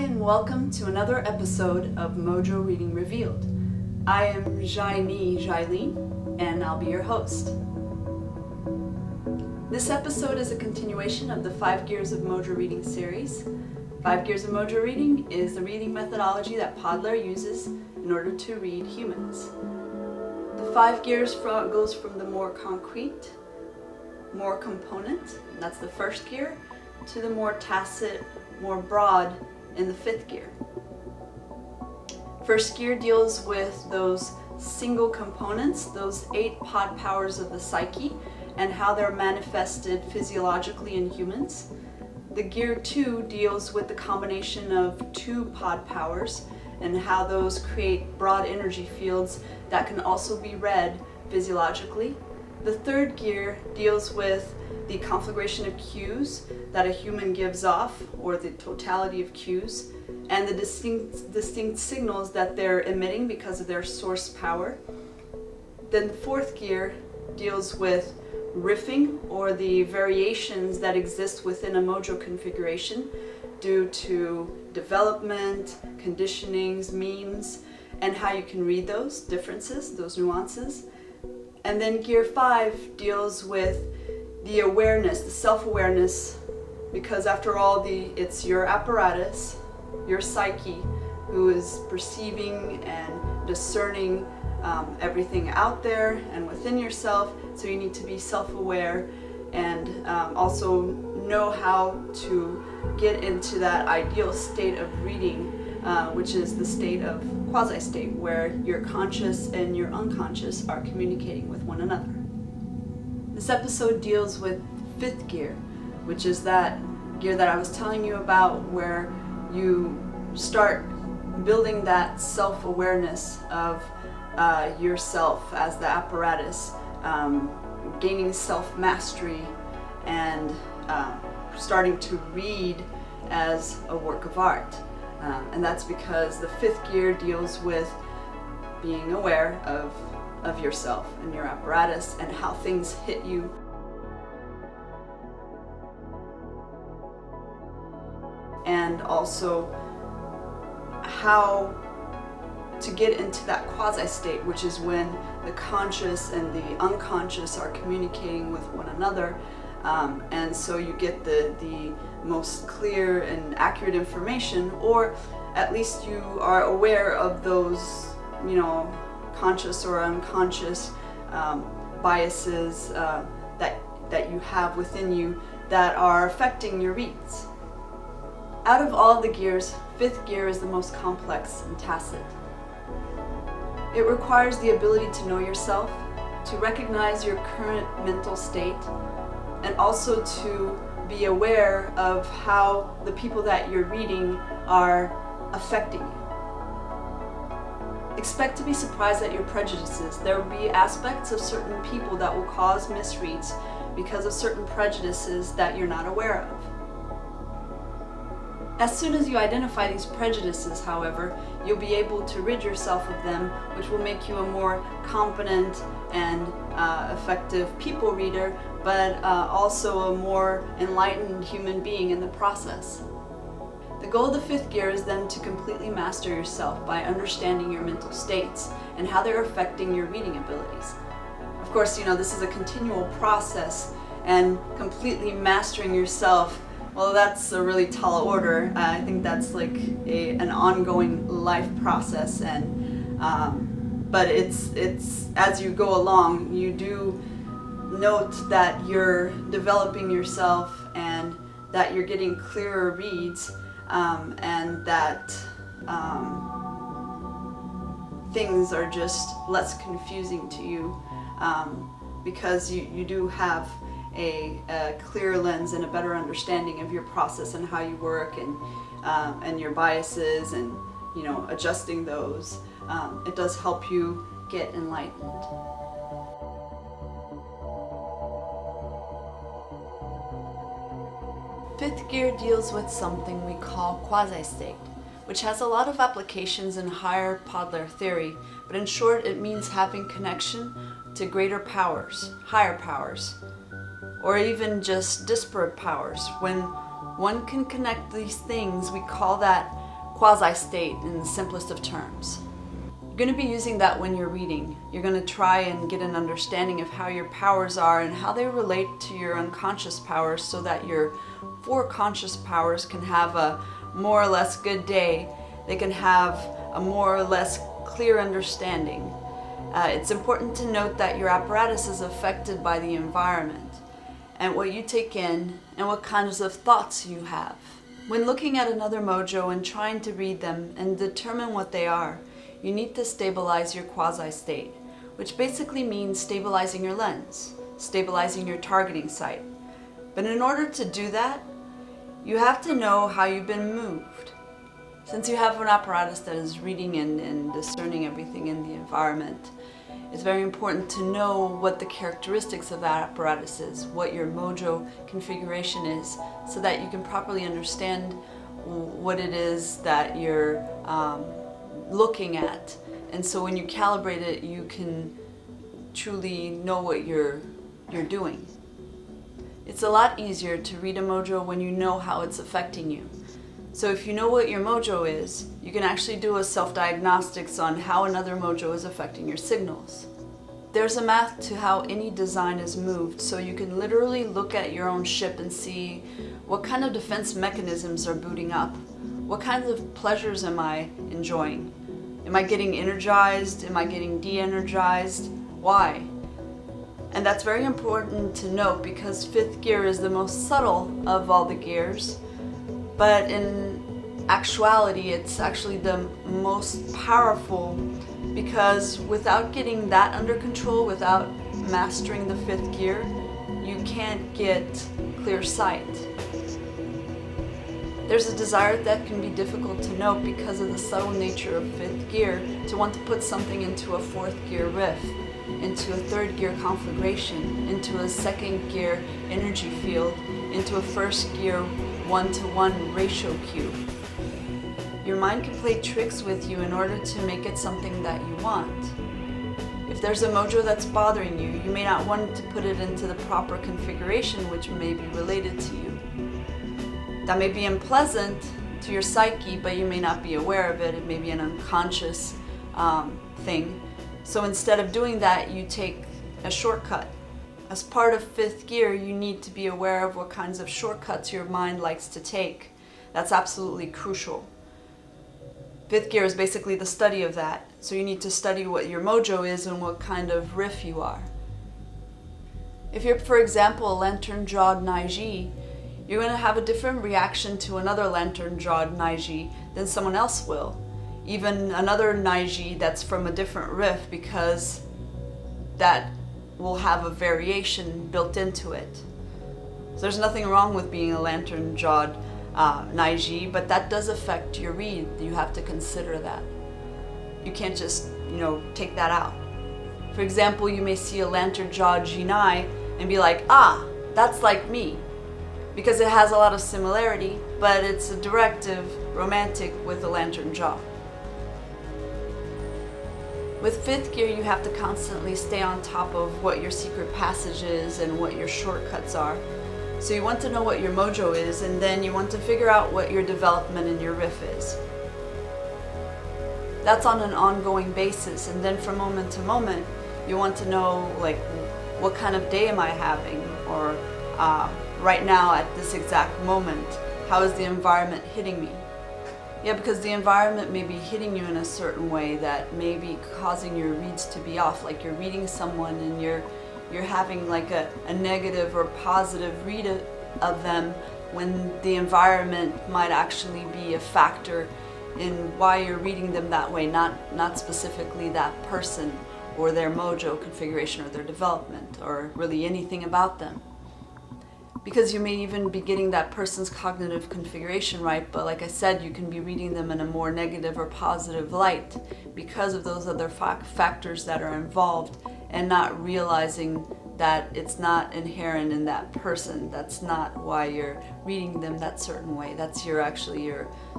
and welcome to another episode of Mojo Reading Revealed. I am Jailene, and I'll be your host. This episode is a continuation of the 5 Gears of Mojo Reading series. 5 Gears of Mojo Reading is the reading methodology that Podler uses in order to read humans. The 5 gears goes from the more concrete, more component, and that's the first gear, to the more tacit, more broad in the 5th gear. First gear deals with those single components, those 8 pod powers of the psyche, and how they're manifested physiologically in humans. The gear 2 deals with the combination of 2 pod powers and how those create broad energy fields that can also be read physiologically. The 3rd gear deals with the conflagration of cues that a human gives off, or the totality of cues, and the distinct signals that they're emitting because of their source power. Then the 4th gear deals with riffing, or the variations that exist within a Mojo configuration due to development, conditionings, memes, and how you can read those differences, those nuances. And then gear 5 deals with the awareness, the self-awareness, because after all, it's your apparatus, your psyche, who is perceiving and discerning everything out there and within yourself. So you need to be self-aware and also know how to get into that ideal state of reading, which is the state of Quasi State, where your conscious and your unconscious are communicating with one another. This episode deals with 5th gear, which is that gear that I was telling you about, where you start building that self-awareness of yourself as the apparatus, gaining self-mastery, and starting to read as a work of art. And that's because the 5th gear deals with being aware of yourself and your apparatus and how things hit you. And also how to get into that quasi state, which is when the conscious and the unconscious are communicating with one another. And so you get the most clear and accurate information, or at least you are aware of those, conscious or unconscious biases that you have within you that are affecting your reads. Out of all the gears, 5th gear is the most complex and tacit. It requires the ability to know yourself, to recognize your current mental state, and also to be aware of how the people that you're reading are affecting you. Expect to be surprised at your prejudices. There will be aspects of certain people that will cause misreads because of certain prejudices that you're not aware of. As soon as you identify these prejudices, however, you'll be able to rid yourself of them, which will make you a more competent and effective people reader, but also a more enlightened human being in the process. The goal of the 5th gear is then to completely master yourself by understanding your mental states and how they're affecting your reading abilities. Of course, this is a continual process, and completely mastering yourself, well, that's a really tall order. I think that's like an ongoing life process, and but it's as you go along, you do note that you're developing yourself and that you're getting clearer reads, and that things are just less confusing to you, because you do have a clear lens and a better understanding of your process and how you work, and your biases, and adjusting those. It does help you get enlightened. Fifth gear deals with something we call Quasi State, which has a lot of applications in higher Podler theory, but in short it means having connection to greater powers, higher powers, or even just disparate powers. When one can connect these things, we call that quasi state in the simplest of terms. You're going to be using that when you're reading. You're going to try and get an understanding of how your powers are and how they relate to your unconscious powers, so that your four conscious powers can have a more or less good day. They can have a more or less clear understanding. It's important to note that your apparatus is affected by the environment and what you take in and what kinds of thoughts you have. When looking at another mojo and trying to read them and determine what they are, you need to stabilize your quasi state, which basically means stabilizing your lens, stabilizing your targeting site. But in order to do that, you have to know how you've been moved. Since you have an apparatus that is reading and discerning everything in the environment, it's very important to know what the characteristics of that apparatus is, what your mojo configuration is, so that you can properly understand what it is that you're looking at. And so when you calibrate it, you can truly know what you're doing. It's a lot easier to read a mojo when you know how it's affecting you. So if you know what your mojo is, you can actually do a self-diagnostics on how another mojo is affecting your signals. There's a math to how any design is moved, so you can literally look at your own ship and see what kind of defense mechanisms are booting up. What kinds of pleasures am I enjoying? Am I getting energized? Am I getting de-energized? Why? And that's very important to note, because fifth gear is the most subtle of all the gears. But in actuality, it's actually the most powerful, because without getting that under control, without mastering the fifth gear, you can't get clear sight. There's a desire that can be difficult to note because of the subtle nature of fifth gear, to want to put something into a fourth gear riff, into a third gear conflagration, into a second gear energy field, into a first gear 1-to-1 ratio cube. Your mind can play tricks with you in order to make it something that you want. If there's a mojo that's bothering you, you may not want to put it into the proper configuration, which may be related to you. That may be unpleasant to your psyche, but you may not be aware of it. It may be an unconscious thing. So instead of doing that, you take a shortcut. As part of fifth gear, you need to be aware of what kinds of shortcuts your mind likes to take. That's absolutely crucial. Fifth gear is basically the study of that. So you need to study what your mojo is and what kind of riff you are. If you're, for example, a lantern-jawed Naiji, you're going to have a different reaction to another lantern-jawed Naiji than someone else will. Even another Naiji that's from a different riff, because that will have a variation built into it. So there's nothing wrong with being a lantern-jawed Naiji, but that does affect your read. You have to consider that. You can't just, take that out. For example, you may see a lantern-jawed Jinai and be like, that's like me, because it has a lot of similarity, but it's a directive romantic with a lantern jaw. With fifth gear, you have to constantly stay on top of what your secret passage is and what your shortcuts are. So you want to know what your mojo is, and then you want to figure out what your development in your riff is. That's on an ongoing basis, and then from moment to moment, you want to know, like, what kind of day am I having? Or right now at this exact moment, how is the environment hitting me? Yeah, because the environment may be hitting you in a certain way that may be causing your reads to be off. Like you're reading someone and you're having like a negative or positive read of them, when the environment might actually be a factor in why you're reading them that way, not specifically that person or their mojo configuration or their development or really anything about them. Because you may even be getting that person's cognitive configuration right, but like I said, you can be reading them in a more negative or positive light because of those other factors that are involved, and not realizing that it's not inherent in that person. That's not why you're reading them that certain way. That's your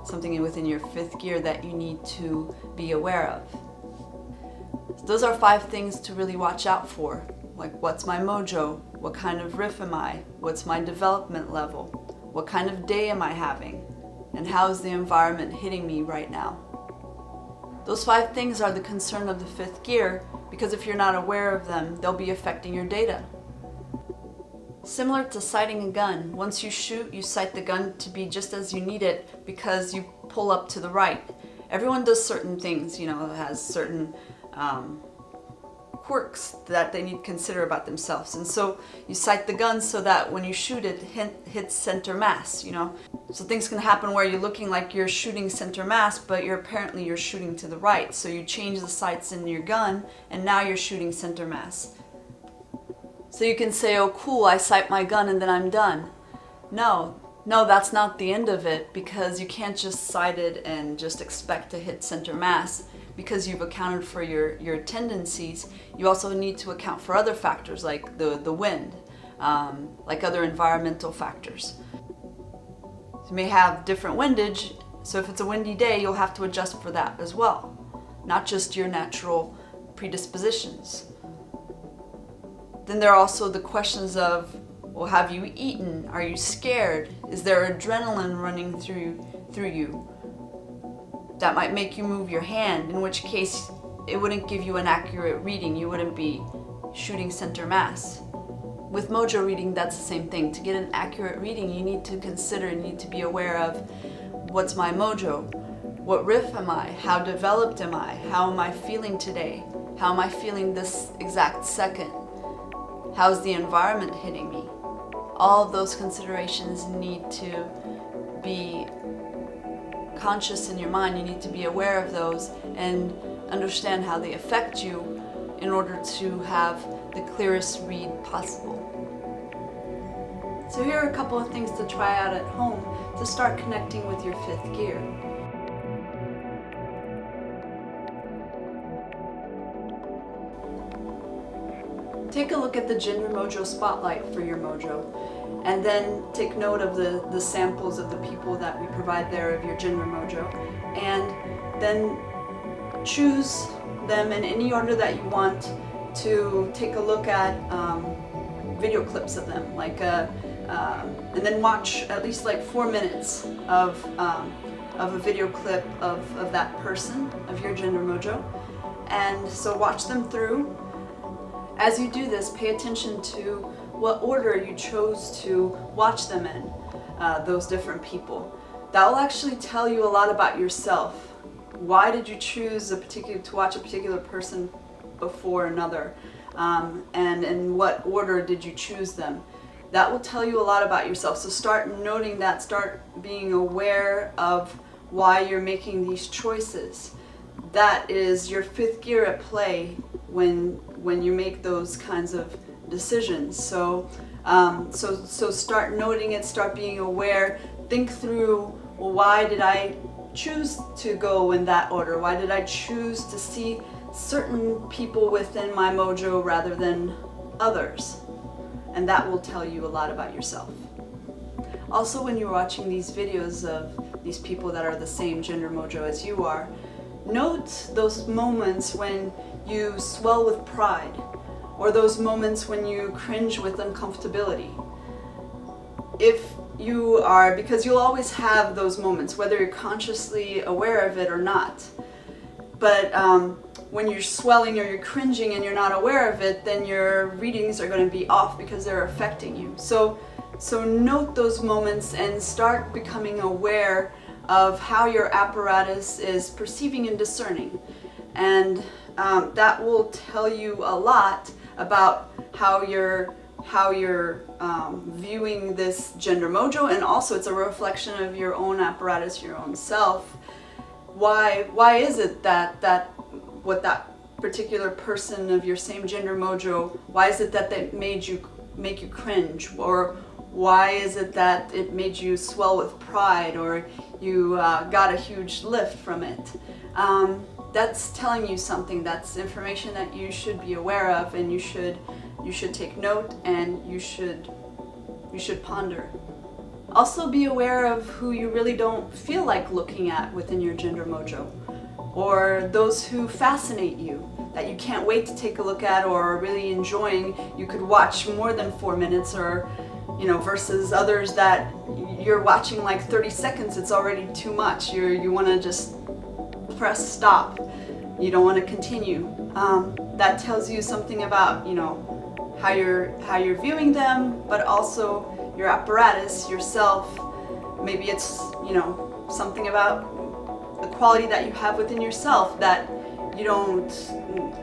something within your fifth gear that you need to be aware of. So those are 5 things to really watch out for. Like, what's my mojo? What kind of riff am I? What's my development level? What kind of day am I having? And how is the environment hitting me right now? Those 5 things are the concern of the 5th gear, because if you're not aware of them, they'll be affecting your data. Similar to sighting a gun, once you shoot, you sight the gun to be just as you need it because you pull up to the right. Everyone does certain things, has certain quirks that they need to consider about themselves. And so you sight the gun so that when you shoot it, hits center mass, So things can happen where you're looking like you're shooting center mass, but you're shooting to the right. So you change the sights in your gun, and now you're shooting center mass. So you can say, oh cool, I sight my gun and then I'm done. No, that's not the end of it, because you can't just sight it and just expect to hit center mass because you've accounted for your tendencies. You also need to account for other factors like the wind, like other environmental factors. You may have different windage, so if it's a windy day, you'll have to adjust for that as well, not just your natural predispositions. Then there are also the questions of, well, have you eaten? Are you scared? Is there adrenaline running through you? That might make you move your hand, in which case it wouldn't give you an accurate reading. You wouldn't be shooting center mass. With Mojo reading, that's the same thing. To get an accurate reading, you need to be aware of, what's my Mojo? What riff am I? How developed am I? How am I feeling today? How am I feeling this exact second? How's the environment hitting me? All of those considerations need to be conscious in your mind. You need to be aware of those and understand how they affect you in order to have the clearest read possible. So here are a couple of things to try out at home to start connecting with your 5th gear. Take a look at the Gender Mojo spotlight for your Mojo, and then take note of the samples of the people that we provide there of your Gender Mojo, and then choose them in any order that you want to take a look at video clips of them, and then watch at least like 4 minutes of a video clip of that person, of your Gender Mojo. And so watch them through. As you do this, pay attention to what order you chose to watch them in, those different people. That will actually tell you a lot about yourself. Why did you choose to watch a particular person before another? And in what order did you choose them? That will tell you a lot about yourself. So start noting that, start being aware of why you're making these choices. That is your 5th gear at play when you make those kinds of decisions. So start noting it, start being aware, think through, well, why did I choose to go in that order? Why did I choose to see certain people within my Mojo rather than others? And that will tell you a lot about yourself. Also, when you're watching these videos of these people that are the same Gender Mojo as you are, note those moments when you swell with pride, or those moments when you cringe with uncomfortability. Because you'll always have those moments, whether you're consciously aware of it or not. But when you're swelling or you're cringing and you're not aware of it, then your readings are going to be off because they're affecting you. So note those moments and start becoming aware of how your apparatus is perceiving and discerning. And that will tell you a lot about how you're viewing this Gender Mojo, and also it's a reflection of your own apparatus, your own self. Why is it that what that particular person of your same Gender Mojo, why is it that they make you cringe, or why is it that it made you swell with pride, or you got a huge lift from it? That's telling you something. That's information that you should be aware of, and you should take note, and you should ponder. Also be aware of who you really don't feel like looking at within your Gender Mojo, or those who fascinate you, that you can't wait to take a look at or are really enjoying. You could watch more than 4 minutes, or versus others that you're watching like 30 seconds, it's already too much. You want to just press stop. You don't want to continue. That tells you something about, you know, how you're viewing them, but also your apparatus, yourself. Maybe it's, you know, something about the quality that you have within yourself that you don't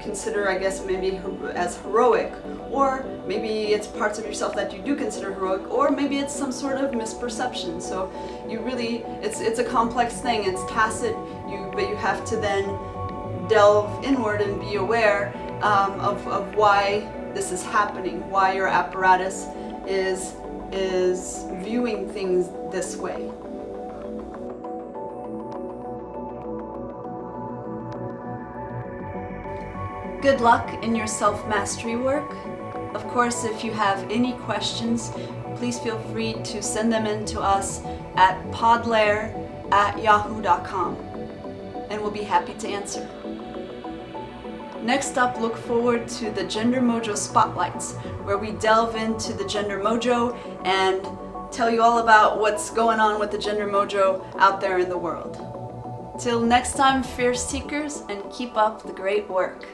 consider, I guess, maybe as heroic, or maybe it's parts of yourself that you do consider heroic, or maybe it's some sort of misperception. So you really, it's a complex thing. It's tacit, but you have to then delve inward and be aware of why this is happening, why your apparatus is viewing things this way. Good luck in your self-mastery work. Of course, if you have any questions, please feel free to send them in to us at podlair@yahoo.com, and we'll be happy to answer. Next up, look forward to the Gender Mojo Spotlights, where we delve into the Gender Mojo and tell you all about what's going on with the Gender Mojo out there in the world. Till next time, fierce seekers, and keep up the great work.